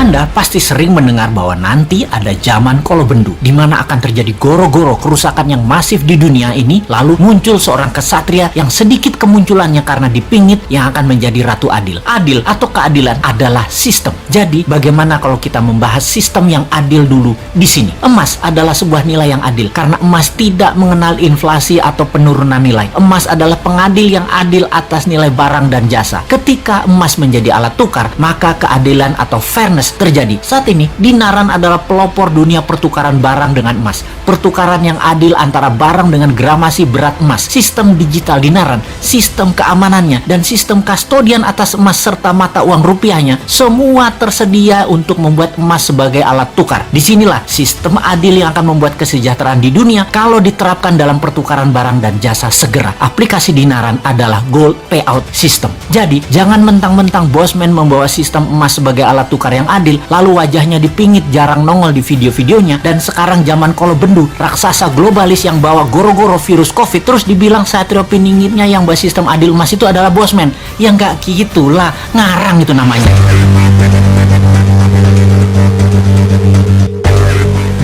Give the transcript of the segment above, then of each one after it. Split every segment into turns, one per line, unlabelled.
Anda pasti sering mendengar bahwa nanti ada zaman kolobendu, di mana akan terjadi goro-goro kerusakan yang masif di dunia ini, lalu muncul seorang kesatria yang sedikit kemunculannya karena dipingit yang akan menjadi Ratu Adil. Adil atau keadilan adalah sistem. Jadi, bagaimana kalau kita membahas sistem yang adil dulu di sini? Emas adalah sebuah nilai yang adil karena emas tidak mengenal inflasi atau penurunan nilai. Emas adalah pengadil yang adil atas nilai barang dan jasa. Ketika emas menjadi alat tukar, maka keadilan atau fairness terjadi. Saat ini, dinaran adalah pelopor dunia pertukaran barang dengan emas. Pertukaran yang adil antara barang dengan gramasi berat emas. Sistem digital dinaran, sistem keamanannya, dan sistem kustodian atas emas serta mata uang rupiahnya, semua tersedia untuk membuat emas sebagai alat tukar. Disinilah sistem adil yang akan membuat kesejahteraan di dunia kalau diterapkan dalam pertukaran barang dan jasa segera. Aplikasi dinaran adalah gold payout system. Jadi, jangan mentang-mentang Bosman membawa sistem emas sebagai alat tukar yang adil, lalu wajahnya dipingit, jarang nongol di video-videonya, dan sekarang zaman kolobendu, raksasa globalis yang bawa goro-goro virus COVID, terus dibilang satria peningitnya yang bawa sistem adil emas itu adalah Bosman. Ya nggak gitulah, ngarang itu namanya.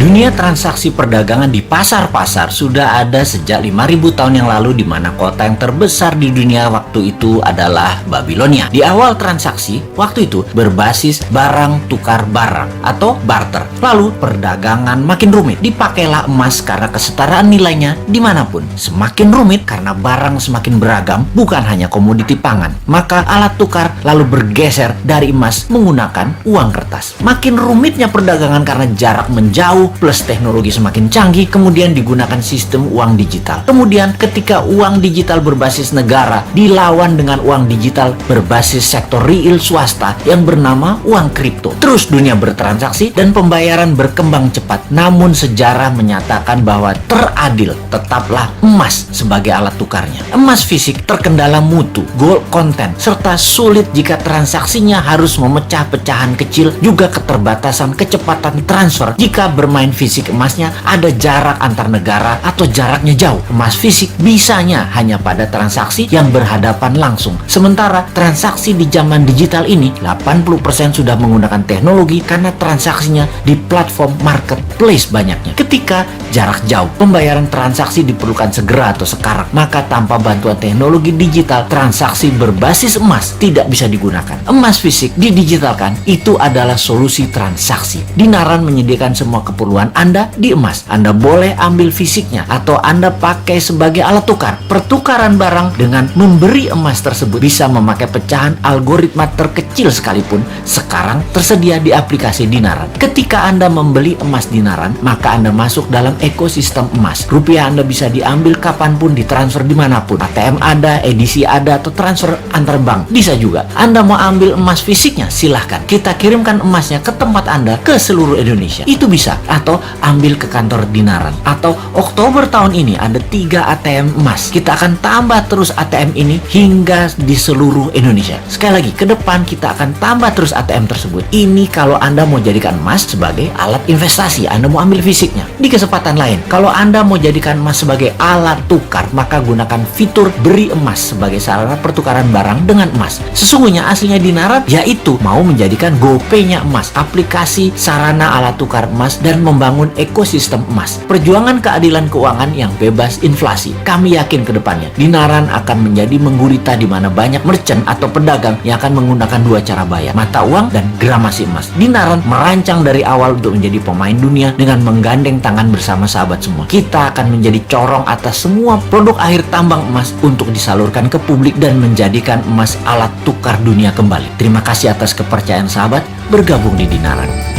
Dunia transaksi perdagangan di pasar-pasar sudah ada sejak 5.000 tahun yang lalu, di mana kota yang terbesar di dunia waktu itu adalah Babilonia. Di awal transaksi, waktu itu berbasis barang tukar barang atau barter. Lalu perdagangan makin rumit. Dipakailah emas karena kesetaraan nilainya dimanapun. Semakin rumit karena barang semakin beragam, bukan hanya komoditi pangan. Maka alat tukar lalu bergeser dari emas menggunakan uang kertas. Makin rumitnya perdagangan karena jarak menjauh plus teknologi semakin canggih, kemudian digunakan sistem uang digital. Kemudian ketika uang digital berbasis negara dilawan dengan uang digital berbasis sektor real swasta yang bernama uang kripto. Terus dunia bertransaksi dan pembayaran berkembang cepat. Namun sejarah menyatakan bahwa teradil tetaplah emas sebagai alat tukarnya. Emas fisik terkendala mutu, gold content, serta sulit jika transaksinya harus memecah pecahan kecil, juga keterbatasan kecepatan transfer jika bermain fisik emasnya ada jarak antar negara atau jaraknya jauh. Emas fisik bisanya hanya pada transaksi yang berhadapan langsung. Sementara transaksi di zaman digital ini 80% sudah menggunakan teknologi karena transaksinya di platform marketplace banyaknya. Ketika jarak jauh, pembayaran transaksi diperlukan segera atau sekarang, maka tanpa bantuan teknologi digital, transaksi berbasis emas tidak bisa digunakan. Emas fisik didigitalkan, itu adalah solusi transaksi. Dinaran menyediakan semua keperluan Anda di emas. Anda boleh ambil fisiknya atau Anda pakai sebagai alat tukar. Pertukaran barang dengan memberi emas tersebut bisa memakai pecahan algoritma terkecil sekalipun sekarang tersedia di aplikasi dinaran. Ketika Anda membeli emas dinaran, maka Anda masuk dalam ekosistem emas. Rupiah Anda bisa diambil kapanpun, ditransfer dimanapun. ATM ada, edisi ada, atau transfer antar bank bisa juga. Anda mau ambil emas fisiknya, silahkan. Kita kirimkan emasnya ke tempat Anda ke seluruh Indonesia. Itu bisa. Atau ambil ke kantor dinaran. Atau Oktober tahun ini ada 3 ATM emas. Kita akan tambah terus ATM ini hingga di seluruh Indonesia. Sekali lagi, ke depan kita akan tambah terus ATM tersebut. Ini kalau Anda mau jadikan emas sebagai alat investasi, Anda mau ambil fisiknya. Di kesempatan lain, kalau Anda mau jadikan emas sebagai alat tukar, maka gunakan fitur beri emas sebagai sarana pertukaran barang dengan emas. Sesungguhnya aslinya dinaran yaitu mau menjadikan GoPay-nya emas, aplikasi sarana alat tukar emas, dan membangun ekosistem emas. Perjuangan keadilan keuangan yang bebas inflasi. Kami yakin ke depannya dinaran akan menjadi menggurita, di mana banyak merchant atau pedagang yang akan menggunakan 2 cara bayar, mata uang dan gramasi emas. Dinaran merancang dari awal untuk menjadi pemain dunia dengan menggandeng tangan bersama sahabat semua. Kita akan menjadi corong atas semua produk akhir tambang emas untuk disalurkan ke publik dan menjadikan emas alat tukar dunia kembali. Terima kasih atas kepercayaan sahabat bergabung di Dinaran.